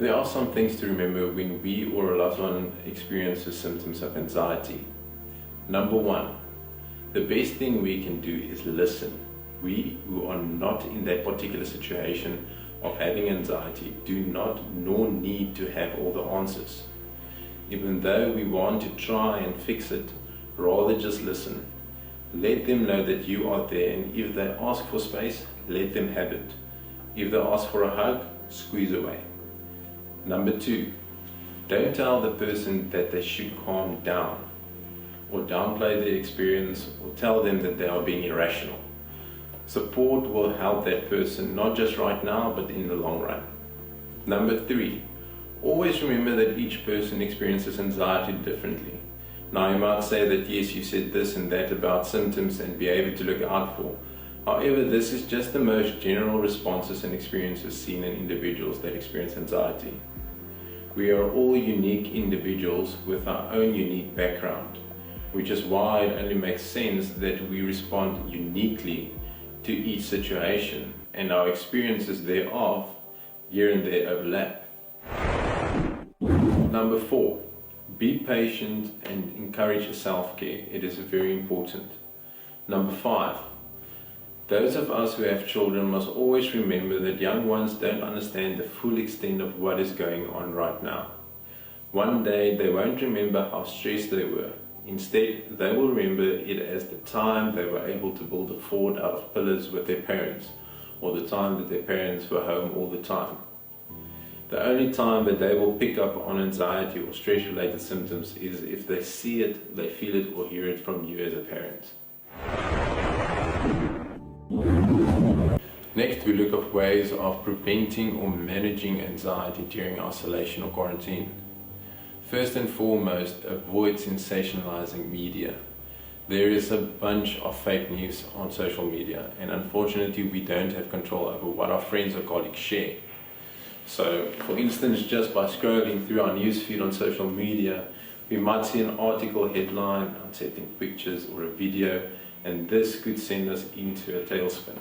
There are some things to remember when we or a loved one experiences symptoms of anxiety. Number one, the best thing we can do is listen. We who are not in that particular situation of having anxiety do not nor need to have all the answers. Even though we want to try and fix it, rather just listen. Let them know that you are there, and if they ask for space, let them have it. If they ask for a hug, squeeze away. Number two, don't tell the person that they should calm down, or downplay the experience, or tell them that they are being irrational. Support will help that person, not just right now, but in the long run. Number three, always remember that each person experiences anxiety differently. Now you might say that yes, you said this and that about symptoms and behavior to look out for. However, this is just the most general responses and experiences seen in individuals that experience anxiety. We are all unique individuals with our own unique background, which is why it only makes sense that we respond uniquely to each situation, and our experiences thereof here and there overlap. Number four, be patient and encourage self-care. It is very important. Number five, those of us who have children must always remember that young ones don't understand the full extent of what is going on right now. One day they won't remember how stressed they were. Instead, they will remember it as the time they were able to build a fort out of pillars with their parents, or the time that their parents were home all the time. The only time that they will pick up on anxiety or stress-related symptoms is if they see it, they feel it, or hear it from you as a parent. Next, we look at ways of preventing or managing anxiety during isolation or quarantine. First and foremost, avoid sensationalizing media. There is a bunch of fake news on social media, and unfortunately we don't have control over what our friends or colleagues share. So, for instance, just by scrolling through our newsfeed on social media, we might see an article headline, unsettling pictures, or a video, and this could send us into a tailspin.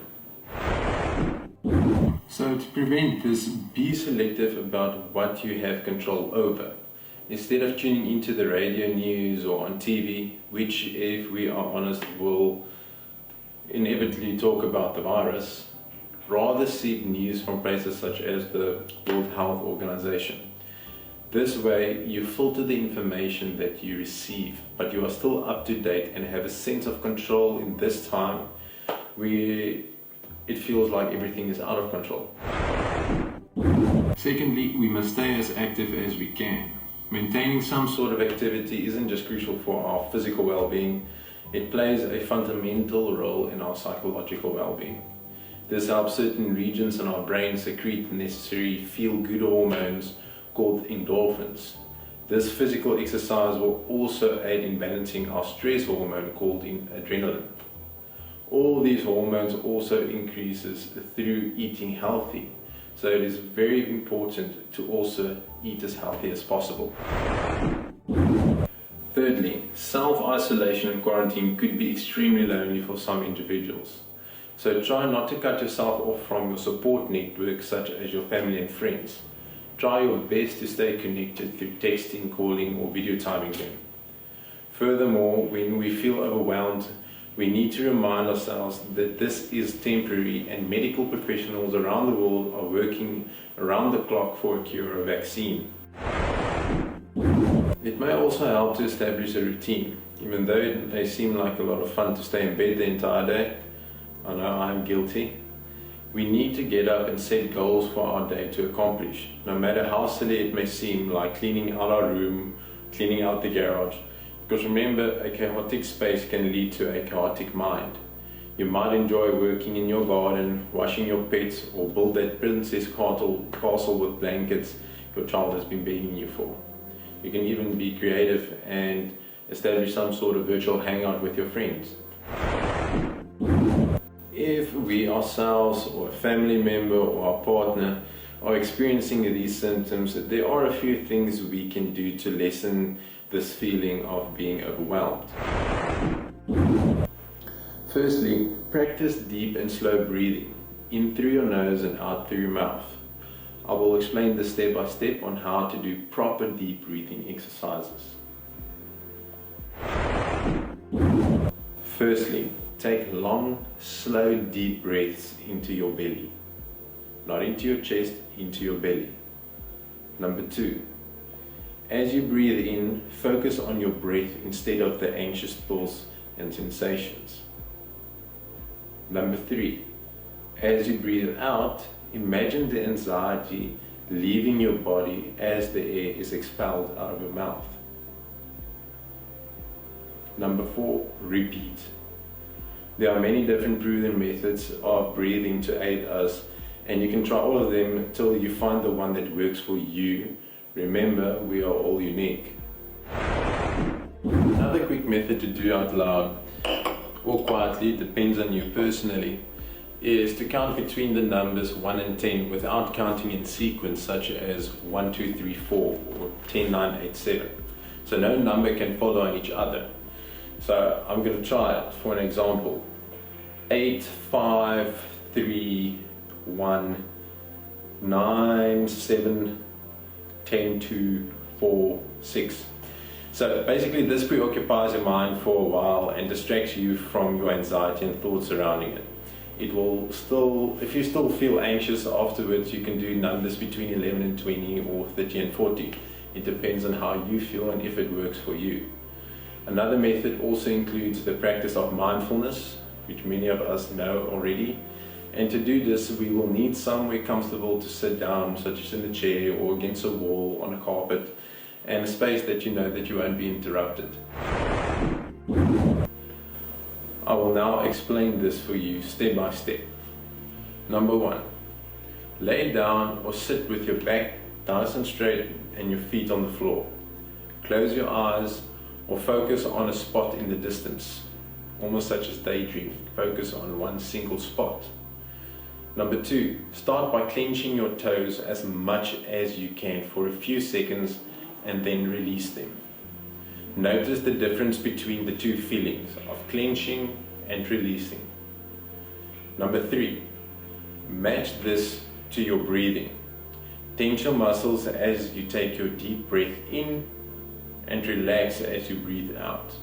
So to prevent this, be selective about what you have control over. Instead of tuning into the radio news or on TV, which, if we are honest, will inevitably talk about the virus, rather seek news from places such as the World Health Organization. This way, you filter the information that you receive, but you are still up to date and have a sense of control in this time where it feels like everything is out of control. Secondly, we must stay as active as we can. Maintaining some sort of activity isn't just crucial for our physical well-being, it plays a fundamental role in our psychological well-being. This helps certain regions in our brain secrete necessary feel-good hormones called endorphins. This physical exercise will also aid in balancing our stress hormone called adrenaline. All these hormones also increases through eating healthy, so it is very important to also eat as healthy as possible. Thirdly, self-isolation and quarantine could be extremely lonely for some individuals. So try not to cut yourself off from your support network such as your family and friends. Try your best to stay connected through texting, calling, or video timing them. Furthermore, when we feel overwhelmed, we need to remind ourselves that this is temporary, and medical professionals around the world are working around the clock for a cure or vaccine. It may also help to establish a routine. Even though it may seem like a lot of fun to stay in bed the entire day, I know I'm guilty, we need to get up and set goals for our day to accomplish, no matter how silly it may seem, like cleaning out our room, cleaning out the garage. Because remember, a chaotic space can lead to a chaotic mind. You might enjoy working in your garden, washing your pets, or build that princess castle with blankets your child has been begging you for. You can even be creative and establish some sort of virtual hangout with your friends. If we ourselves or a family member or our partner are experiencing these symptoms, there are a few things we can do to lessen this feeling of being overwhelmed. Firstly, practice deep and slow breathing, in through your nose and out through your mouth. I will explain this step by step on how to do proper deep breathing exercises. Firstly, take long, slow, deep breaths into your belly. Not into your chest, into your belly. Number 2, as you breathe in, focus on your breath instead of the anxious thoughts and sensations. Number 3, as you breathe out, imagine the anxiety leaving your body as the air is expelled out of your mouth. Number 4, repeat. There are many different breathing methods of breathing to aid us, and you can try all of them until you find the one that works for you. Remember, we are all unique. Another quick method to do out loud or quietly, depends on you personally, is to count between the numbers 1 and 10 without counting in sequence, such as 1, 2, 3, 4 or 10, 9, 8, 7. So no number can follow on each other. So I'm going to try it for an example. 8, 5, 3, 1, 9, 7, 10, 2, 4, 6. So basically this preoccupies your mind for a while and distracts you from your anxiety and thoughts surrounding it. It will still, if you still feel anxious afterwards, you can do numbers between 11 and 20 or 30 and 40. It depends on how you feel and if it works for you. Another method also includes the practice of mindfulness, which many of us know already. And to do this, we will need somewhere comfortable to sit down, such as in a chair or against a wall, on a carpet, and a space that you know that you won't be interrupted. I will now explain this for you step by step. Number 1, lay down or sit with your back nice and straight and your feet on the floor. Close your eyes or focus on a spot in the distance, almost such as daydreaming. Focus on one single spot. Number 2, start by clenching your toes as much as you can for a few seconds and then release them. Notice the difference between the two feelings of clenching and releasing. Number 3, match this to your breathing. Tense your muscles as you take your deep breath in and relax as you breathe out.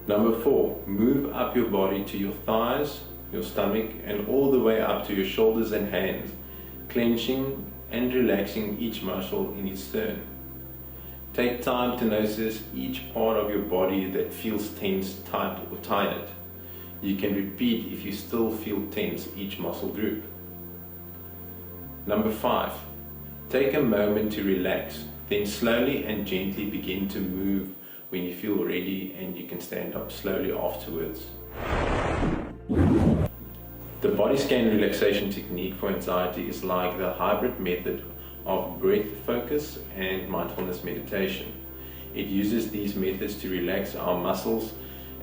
Number 4, move up your body to your thighs, your stomach, and all the way up to your shoulders and hands, clenching and relaxing each muscle in its turn. Take time to notice each part of your body that feels tense, tight, or tired. You can repeat if you still feel tense each muscle group. Number 5, take a moment to relax, then slowly and gently begin to move when you feel ready, and you can stand up slowly afterwards. The body scan relaxation technique for anxiety is like the hybrid method of breath focus and mindfulness meditation. It uses these methods to relax our muscles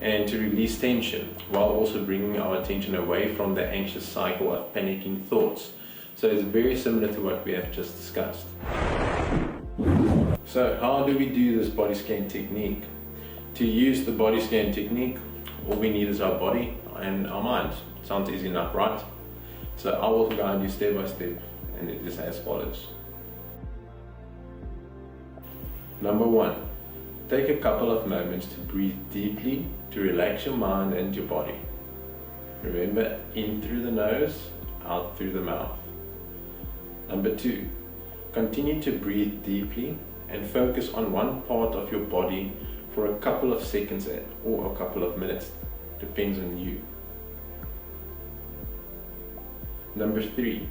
and to release tension, while also bringing our attention away from the anxious cycle of panicking thoughts. So it's very similar to what we have just discussed. So how do we do this body scan technique? To use the body scan technique, all we need is our body and our mind. Sounds easy enough, right? So I will guide you step by step, and it is as follows. Number 1, take a couple of moments to breathe deeply to relax your mind and your body. Remember, in through the nose, out through the mouth. Number 2, continue to breathe deeply and focus on one part of your body for a couple of seconds or a couple of minutes. Depends on you. Number 3,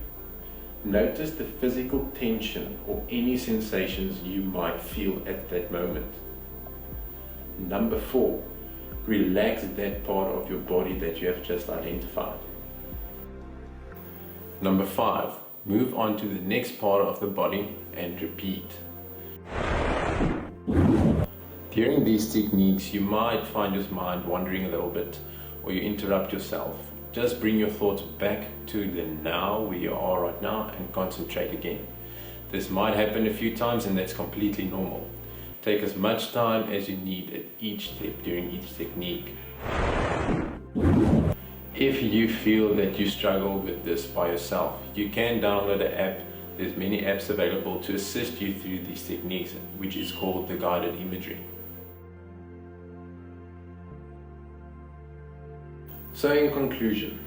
notice the physical tension or any sensations you might feel at that moment. Number 4, relax that part of your body that you have just identified. Number 5, move on to the next part of the body and repeat. During these techniques, you might find your mind wandering a little bit, or you interrupt yourself. Just bring your thoughts back to the now, where you are right now, and concentrate again. This might happen a few times, and that's completely normal. Take as much time as you need at each step during each technique. If you feel that you struggle with this by yourself, you can download an app There's many apps available to assist you through these techniques, which is called the guided imagery. So in conclusion,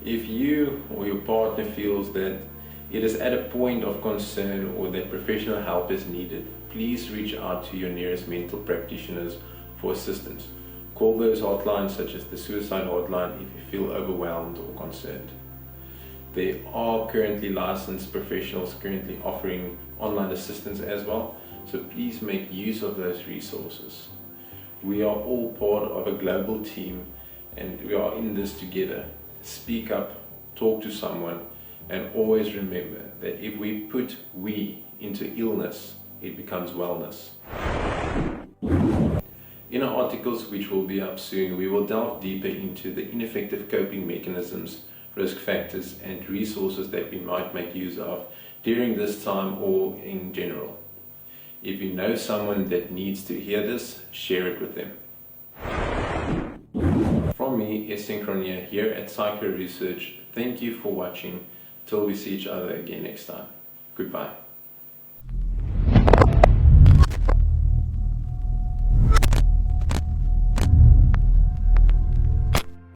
if you or your partner feels that it is at a point of concern or that professional help is needed, please reach out to your nearest mental practitioners for assistance. Call those hotlines such as the suicide hotline if you feel overwhelmed or concerned. There are currently licensed professionals currently offering online assistance as well, so please make use of those resources. We are all part of a global team and we are in this together. Speak up, talk to someone, and always remember that if we put "we" into illness, it becomes wellness. In our articles, which will be up soon, we will delve deeper into the ineffective coping mechanisms, risk factors, and resources that we might make use of during this time or in general. If you know someone that needs to hear this, share it with them. From me, Estienne Cronje here at PsyCro Research, thank you for watching. Till we see each other again next time. Goodbye.